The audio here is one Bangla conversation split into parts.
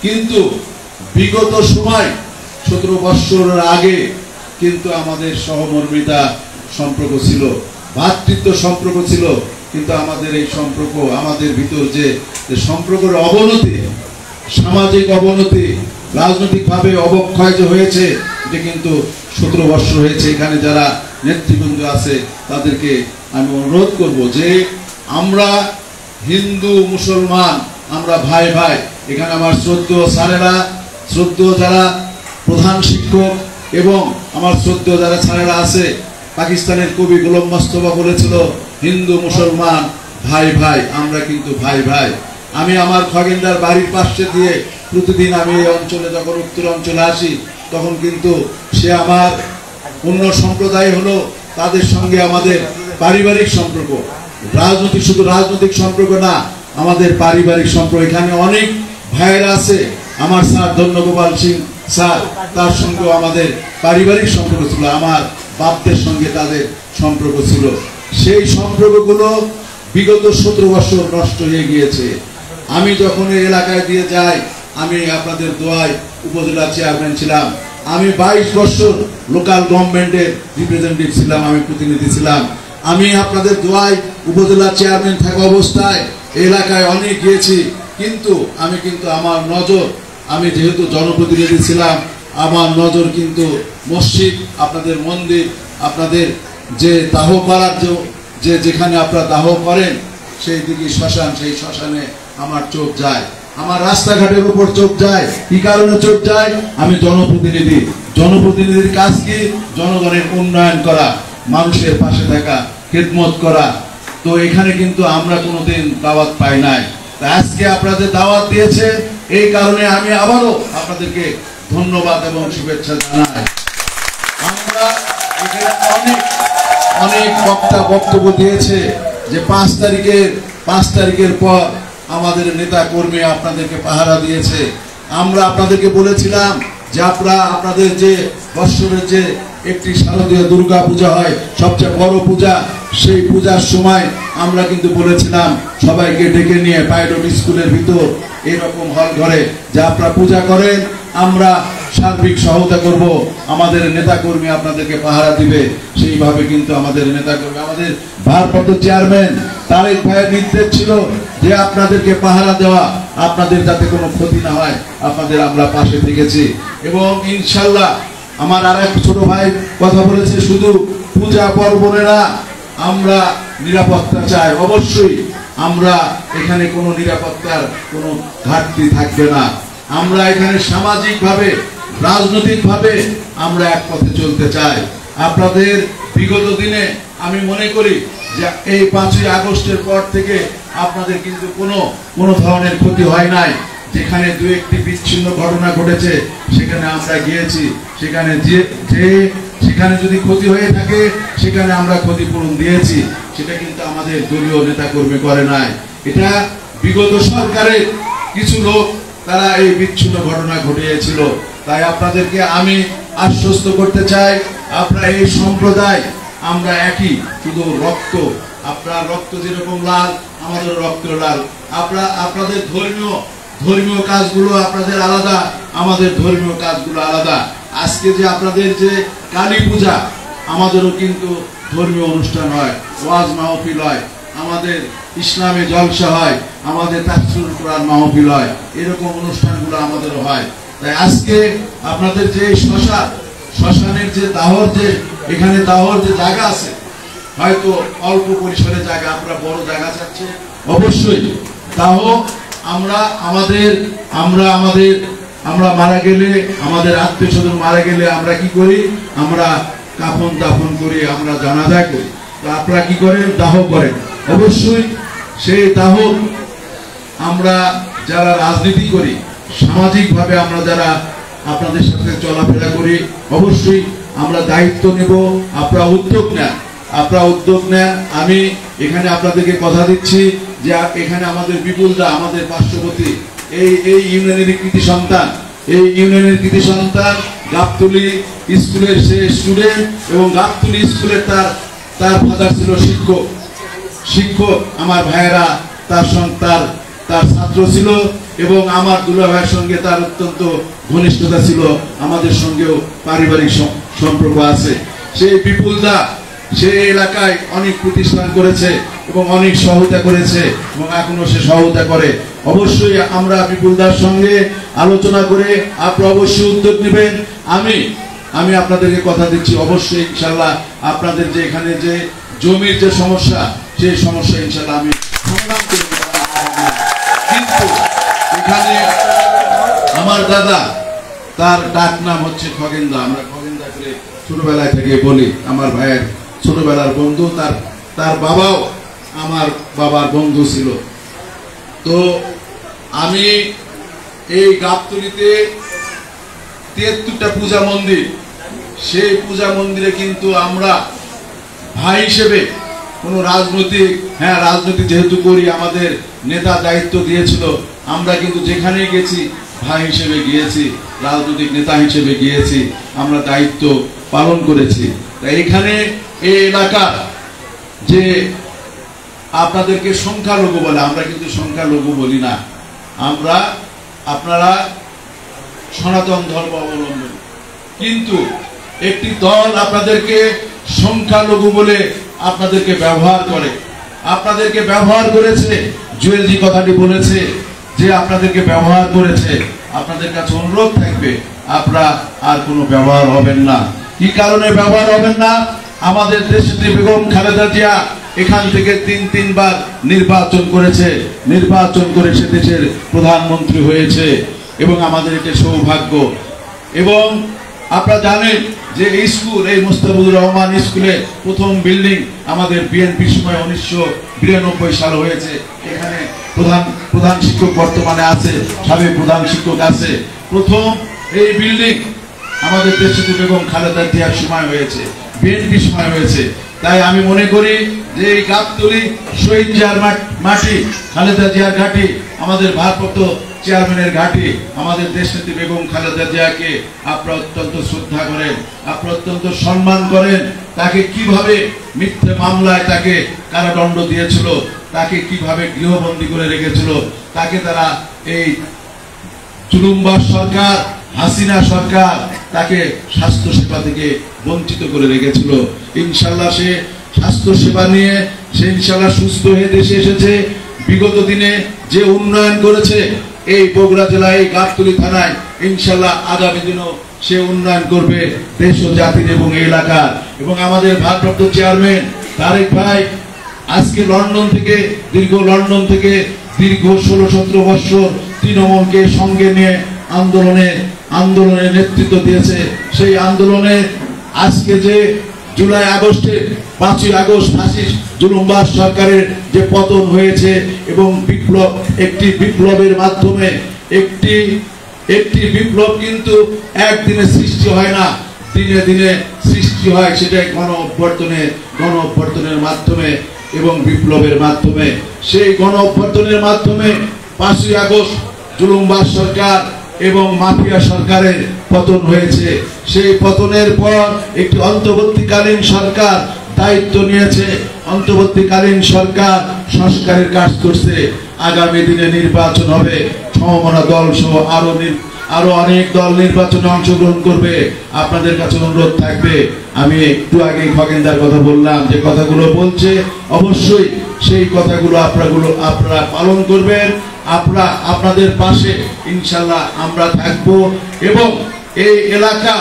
কিন্তু বিগত সময় 17 বছরের আগে কিন্তু আমাদের সহমর্মিতা সম্পর্ক ছিল, ভ্রাতৃত্ব সম্পর্ক ছিল। কিন্তু আমাদের এই সম্পর্ক, আমাদের ভিতর যে সম্পর্কের অবনতি, সামাজিক অবনতি, রাজনৈতিকভাবে অবক্ষয় যে হয়েছে, এটা কিন্তু 17 বছর হয়েছে। এখানে যারা নেতৃবৃন্দ আছে তাদেরকে আমি অনুরোধ করব যে আমরা হিন্দু মুসলমান, আমরা ভাই ভাই। এখানে আমার শ্রদ্ধেয় স্যারেরা, শ্রদ্ধেয় যারা প্রধান শিক্ষক এবং আমার শ্রদ্ধেয় যারা স্যারেরা আছে, পাকিস্তানের কবি গোলাম মোস্তফা বলেছিল হিন্দু মুসলমান ভাই ভাই, আমরা কিন্তু ভাই ভাই। আমি আমার খগেনদার বাড়ির পাশে দিয়ে প্রতিদিন আমি এই অঞ্চলে যখন উত্তর অঞ্চলে আসি, তখন কিন্তু সে আমার অন্য সম্প্রদায় হলো, তাদের সঙ্গে আমাদের পারিবারিক সম্পর্ক, রাজনৈতিক, শুধু রাজনৈতিক সম্পর্ক না, আমাদের পারিবারিক সম্পর্ক। এখানে অনেক ভাইয়েরা আছে, আমার স্যার ধন্যগোপাল সিং স্যার, তার সঙ্গেও আমাদের পারিবারিক সম্পর্ক ছিল, আমার বাপদের সঙ্গে তাদের সম্পর্ক ছিল। সেই সম্পর্কগুলো বিগত 17 বছর নষ্ট হয়ে গিয়েছে। আমি যখন এই এলাকায় দিয়ে যাই, আমি আপনাদের দোয়ায় উপজেলা চেয়ারম্যান ছিলাম, আমি 22 বছর লোকাল গভর্নমেন্টের রিপ্রেজেন্টেটিভ ছিলাম, আমি প্রতিনিধি ছিলাম। আমি আপনাদের দোয়ায় উপজেলা চেয়ারম্যান থাকা অবস্থায় এলাকায় অনেক গিয়েছি, কিন্তু আমার নজর, আমি যেহেতু জনপ্রতিনিধি ছিলাম, আমার নজর কিন্তু মসজিদ, আপনাদের মন্দির, আপনাদের যে দাহ করার যেখানে আপনারা দাহ করেন সেই দিকে শ্মশান, সেই শ্মশানে আমার চোখ যায়, আমার রাস্তাঘাটের উপর চোখ যায়। কি কারণে চোখ যায়? আমি জনপ্রতিনিধি, জনপ্রতিনিধির কাজ কি? জনগণের উন্নয়ন করা, মানুষের পাশে থাকা, খেদমত করা। তো এখানে কিন্তু আমরা কোনোদিন দাওয়াত পাই নাই। আজকে আপনাদের দাওয়াত দিয়েছে, এই কারণে আমি আবারও আপনাদেরকে ধন্যবাদ এবং শুভেচ্ছা জানাই। আমরা এখানে অনেক বক্তব্য দিয়েছে যে 5 তারিখের পর আমাদের নেতা কর্মী আপনাদেরকে পাহারা দিয়েছে। আমরা আপনাদেরকে বলেছিলাম যে আপনাদের যে বৎসরের যে একটি শারদীয় দুর্গা পূজা হয়, সবচেয়ে বড় পূজা, সেই পূজার সময় আমরা কিন্তু বলেছিলাম সবাইকে ডেকে নিয়ে পাইলট স্কুলের ভিতর এরকম হল ঘরে যে আপনারা পূজা করেন, আমরা সার্বিক সহায়তা করব, আমাদের নেতা কর্মী আপনাদেরকে পাহারা দিবে। সেইভাবে কিন্তু আমাদের নেতা কর্মী, আমাদের ভারপ্রাপ্ত চেয়ারম্যান তারেক ভাইয়ের নির্দেশ ছিল যে আপনাদেরকে পাহারা দেওয়া, আপনাদের যাতে কোনো ক্ষতি না হয়, আপনাদের আমরা পাশে থেকেছি। এবং ইনশাল্লাহ আমার আর এক ছোট ভাই কথা বলেছে, শুধু পূজা পার্বণে না, আমরা নিরাপত্তা চাই। অবশ্যই আমরা এখানে কোনো নিরাপত্তার কোনো ঘাটতি থাকবে না। আমরা এখানে সামাজিকভাবে, রাজনৈতিকভাবে আমরা এক পথে চলতে চাই। আপনাদের বিগত দিনে আমি মনে করি যে এই 5ই আগস্টের পর থেকে আপনাদের কিন্তু কোনো ধরনের ক্ষতি হয় নাই। যেখানে 2-1টি বিচ্ছিন্ন ঘটনা ঘটেছে সেখানে আমরা গিয়েছি, সেখানে যদি ক্ষতি হয়ে থাকে সেখানে আমরা ক্ষতিপূরণ দিয়েছি। সেটা কিন্তু আমাদের দলীয় নেতাকর্মী করে নাই। এটা বিগত সরকারের কিছু লোক, তারা এই বিচ্ছিন্ন ঘটনা ঘটিয়েছিল। তাই আপনাদেরকে আমি আশ্বস্ত করতে চাই, আপনারা এই সম্প্রদায়, আমরা একই, শুধু রক্ত, আপনার রক্ত যেরকম লাল, আমাদের রক্ত লাল। আপনাদের ধর্মীয় কাজগুলো আপনাদের আলাদা, আমাদের ধর্মীয় কাজগুলো আলাদা। আজকে যে আপনাদের যে কালী পূজা, আমাদেরও কিন্তু ধর্মীয় অনুষ্ঠান হয়, ওয়াজ মাহফিল হয়, আমাদের ইসলামে জলসা হয়, আমাদের তাফসীর কোরআন মাহফিল হয়, এরকম অনুষ্ঠানগুলো আমাদেরও হয়। তাই আজকে আপনাদের যে শ্মশানের যে এখানে দাহর যে জায়গা আছে, হয়তো অল্প পরিসরে জায়গা, আমরা বড় জায়গা চাচ্ছি। অবশ্যই দাহ আমরা মারা গেলে, আমাদের আত্মীয় স্বজন মারা গেলে আমরা কি করি? আমরা কাফন দাফন করি, আমরা জানাজা করি। তো আপনারা কি করেন? দাহ করেন। অবশ্যই সেই দাহ আমরা যারা রাজনীতি করি, সামাজিকভাবে আমরা যারা আপনাদের সাথে চলাফেরা করি, অবশ্যই আমরা দায়িত্ব নেব। আপনারা উদ্যোগ নেন। আমি এখানে আপনাদেরকে কথা দিচ্ছি যে এখানে আমাদের বিপুলদা, আমাদের পার্শ্ববর্তী এই ইউনিয়নের কৃতি সন্তান, গাবতলী স্কুলের সে স্টুডেন্ট, এবং গাবতলী স্কুলের তার ফাদার ছিল শিক্ষক। আমার ভাইয়েরা তার ছাত্র ছিল। এবং আমার দুলা ভাইয়ের সঙ্গে তার অত্যন্ত ঘনিষ্ঠতা ছিল, আমাদের সঙ্গেও পারিবারিক সম্পর্ক আছে। সেই বিপুল দা সে এলাকায় অনেক প্রতিষ্ঠান করেছে এবং অনেক সহায়তা করেছে এবং এখনো সে সহায়তা করে। অবশ্যই আমরা বিপুল দার সঙ্গে আলোচনা করে আপনারা অবশ্যই উদ্যোগ নেবেন। আমি আপনাদেরকে কথা দিচ্ছি, অবশ্যই ইনশাল্লাহ আপনাদের যে এখানে যে জমির যে সমস্যা, সেই সমস্যা ইনশাল্লাহ আমি সমাধান করে দেব। কিন্তু এখানে আমার দাদা, তার ডাক নাম হচ্ছে খগেন্দা, আমরা খগেন্দা করে ছোটবেলায় থেকে বলি। আমার ভাইয়ের ছোটবেলার বন্ধু, তার বাবাও আমার বাবার বন্ধু ছিল। তো আমি এই গাবতলীতে 73টা পূজা মন্দির, সেই পূজা মন্দিরে কিন্তু আমরা ভাই হিসেবে কোনো রাজনৈতিক যেহেতু করি, আমাদের নেতা দায়িত্ব দিয়েছিল, আমরা কিন্তু যেখানে গেছি ভাই হিসেবে গিয়েছি, রাজনৈতিক নেতা হিসেবে গিয়েছি, আমরা দায়িত্ব পালন করেছি। তাই এখানে এই এলাকার যে আপনাদেরকে সংখ্যালঘু বলে, আমরা কিন্তু সংখ্যালঘু বলি না, আপনারা সনাতন ধর্ম অবলম্বন, কিন্তু একটি দল আপনাদেরকে সংখ্যালঘু বলে আপনাদেরকে ব্যবহার করে, আপনাদেরকে ব্যবহার করেছে। জুয়েলজি কথাটি বলেছে যে আপনাদেরকে ব্যবহার করেছে। আপনাদের কাছে অনুরোধ থাকবে, আপনারা আর কোনো ব্যবহার হবেন না। কি কারণে ব্যবহার হবেন না? আমাদের দেশনেত্রী বেগম খালেদা জিয়া এখান থেকে তিনবার নির্বাচন করেছে, নির্বাচন করে সে দেশের প্রধানমন্ত্রী হয়েছে এবং আমাদের এটা সৌভাগ্য। এবং আপনারা জানেন যে স্কুল, এই মুস্তাফিজুর রহমান স্কুলে প্রথম বিল্ডিং আমাদের বিএনপির সময় 1992 সাল হয়েছে। এখানে প্রধান শিক্ষক বর্তমানে আছে, সাবেক প্রধান শিক্ষক আছে। প্রথম এই বিল্ডিং আমাদের দেশনেত্রী বেগম খালেদা জিয়ার সময় হয়েছে, বিএনপির সময় হয়েছে। তাই আমি মনে করি যে এই গাবতলী শহীদ জিয়ার মাটি, খালেদা জিয়ার ঘাঁটি, আমাদের ভারপ্রাপ্ত চেয়ারম্যানের ঘাঁটি, আমাদের দেশনেত্রী বেগম খালেদা জিয়াকে আপনারা অত্যন্ত শ্রদ্ধা করেন, আপনারা অত্যন্ত সম্মান করেন। তাকে কিভাবে মিথ্যে মামলায় তাকে কারাদণ্ড দিয়েছিল, তাকে কিভাবে গৃহবন্দী করে রেখেছিল, তাকে তারা এই জুলুমবাজ সরকার, হাসিনা সরকার তাকে স্বাস্থ্য সেবা থেকে বঞ্চিত করে রেখেছিল। ইনশাল্লাহ সে স্বাস্থ্য সেবা নিয়ে সে ইনশাল্লাহ সুস্থ হয়ে দেশে এসেছে। বিগত দিনে যে উন্নয়ন করেছে এই বগুড়া জেলায়, এই গাবতলী থানায়, ইনশাল্লাহ আগামী দিনও সে উন্নয়ন করবে দেশ ও জাতির এবং এই এলাকার। এবং আমাদের ভারপ্রাপ্ত চেয়ারম্যান তারেক ভাই আজকে লন্ডন থেকে দীর্ঘ 16-17 বছর তৃণমূলকে সঙ্গে নিয়ে আন্দোলনের নেতৃত্ব দিয়েছে। সেই আন্দোলনে আজকে যে জুলাই আগস্টে 5ই আগস্ট ফাসিস্ট জুলুমবাজ সরকারের যে পতন হয়েছে এবং একটি বিপ্লবের মাধ্যমে একটি বিপ্লব কিন্তু একদিনে সৃষ্টি হয় না, দিনে দিনে সৃষ্টি হয়। সেটাই গণ অভ্যর্থনের মাধ্যমে এবং বিপ্লবের মাধ্যমে। সেই গণ অভ্যর্থনের মাধ্যমে 5ই আগস্ট জুলুমবাজ সরকার এবং মাফিয়া সরকারের পতন হয়েছে। সেই পতনের পর একটি অন্তর্বর্তীকালীন সরকার দায়িত্ব নিয়েছে, অন্তর্বর্তীকালীন সরকার সংস্কারের কাজ করছে। আগামী দিনে নির্বাচন হবে, সমমনা দল সহ আরো অনেক দল নির্বাচনে অংশগ্রহণ করবে। আপনাদের কাছে অনুরোধ থাকবে, আমি একটু আগে খগেনদার কথা বললাম, যে কথাগুলো বলছে অবশ্যই সেই কথাগুলো আপনারা পালন করবেন। আপনাদের পাশে ইনশাল্লাহ আমরা থাকবো এবং এই এলাকা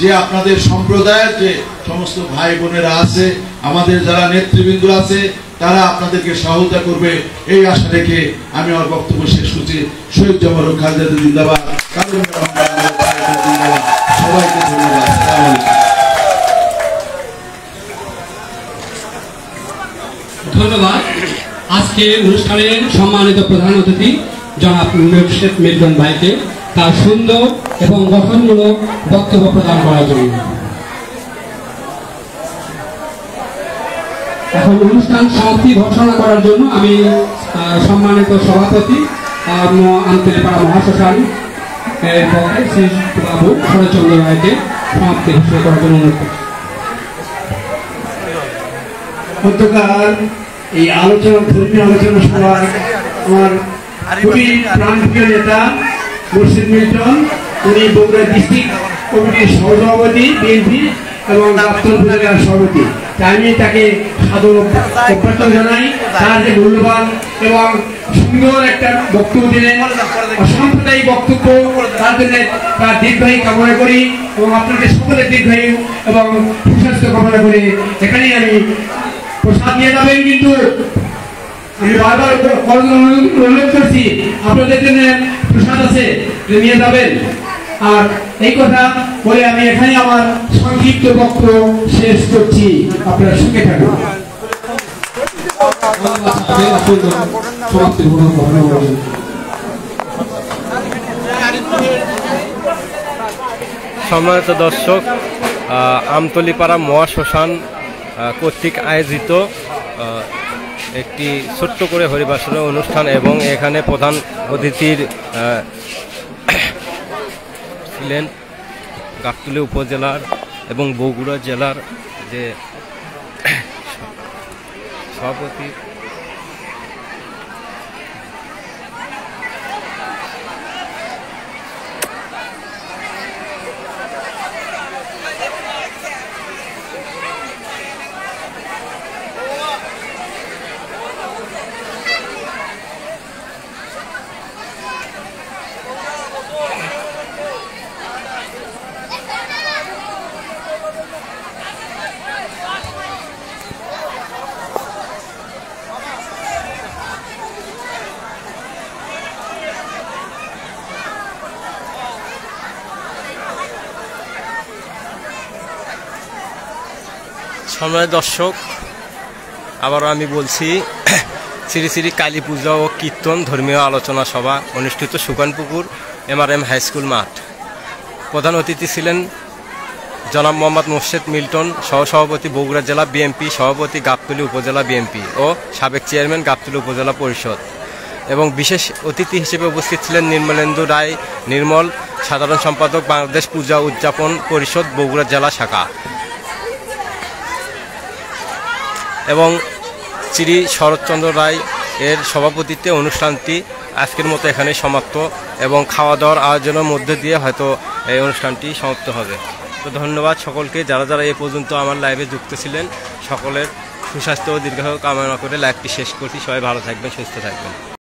যে আপনাদের সম্প্রদায়ের যে সমস্ত ভাই বোনেরা আছে, আমাদের যারা নেতৃবৃন্দ আছে, তারা আপনাদেরকে সহায়তা করবে এই আশা রেখে আমি আমার বক্তব্য শেষ করছি। শহীদ জামাল খালেদা জিন্দাবাদ, সবাইকে ধন্যবাদ। ধন্যবাদ। আজকে অনুষ্ঠানের সম্মানিত প্রধান অতিথি জনাব শেখ মিল্টন ভাইকে তার সুন্দর এবং গঠনমূলক বক্তব্য প্রদান করার জন্য। এখন অনুষ্ঠান সমাপ্তি ঘোষণা করার জন্য আমি সম্মানিত সভাপতি আন্তরিকপাড়া মহাশ্মশান শ্রী বাবু শরৎচন্দ্র রায়কে সমাপ্তি ঘোষণা করার জন্য অনুরোধ করছি। গতকাল এই ধর্মীয় আলোচনা সভায় আমার খুবই প্রাণপ্রিয় নেতা মুর্শিদ মিল্টন। উনি বগুড়া ডিস্ট্রিক্ট কমিটির সহসভাপতি বিএনপি এবং গাবতলী উপজেলার সভাপতি। তাই আমি তাকে সাদর অভ্যর্থনা জানাই। তার যে মূল্যবান এবং সুন্দর একটা বক্তব্য দিলেন, অসাম্প্রদায়িক বক্তব্য, তার জন্য তার দীর্ঘায়ু কামনা করি এবং আপনাদের সকলের দীর্ঘায়ু এবং সুস্বাস্থ্য কামনা করে এখানেই আমি প্রসাদ নিয়ে যাবেন। কিন্তু আমি বারবার অনুরোধ করছি, আপনাদের জন্য প্রসাদ আছে, নিয়ে যাবেন। আর এই কথা বলে আমি এখানে আমার সংক্ষিপ্ত বক্তব্য শেষ করছি। আপনারা সুখে থাকুন। সম্মানিত দর্শক, আমতলীপাড়া মহাশ্মশান কর্তৃক আয়োজিত একটি ছোট্ট করে হরিবাসনের অনুষ্ঠান এবং এখানে প্রধান অতিথির ছিলেন গাবতলী উপজেলার এবং বগুড়া জেলার যে সভাপতি সম্মানিত দর্শক, আবারও আমি বলছি, শ্রী শ্রী কালী পূজা ও কীর্তন ধর্মীয় আলোচনা সভা অনুষ্ঠিত সুকানপুকুর MRM হাই স্কুল মাঠ। প্রধান অতিথি ছিলেন জনাব মোহাম্মদ মুর্শিদ মিল্টন, সহসভাপতি বগুড়া জেলা বিএনপি, সভাপতি গাবতলী উপজেলা বিএনপি ও সাবেক চেয়ারম্যান গাবতলী উপজেলা পরিষদ। এবং বিশেষ অতিথি হিসেবে উপস্থিত ছিলেন নির্মলেন্দু রায় নির্মল, সাধারণ সম্পাদক বাংলাদেশ পূজা উদযাপন পরিষদ বগুড়া জেলা শাখা। এবং শ্রী শরৎচন্দ্র রায় এর সভাপতিত্বে অনুষ্ঠানটি আজকের মতো এখানে সমাপ্ত এবং খাওয়া দাওয়ার আয়োজনের মধ্যে দিয়ে হয়তো এই অনুষ্ঠানটি সমাপ্ত হবে। তো ধন্যবাদ সকলকে, যারা যারা এ পর্যন্ত আমার লাইভে যুক্ত ছিলেন। সকলের সুস্বাস্থ্য ও দীর্ঘায়ু কামনা করে লাইভটি শেষ করছি। সবাই ভালো থাকবেন, সুস্থ থাকবেন।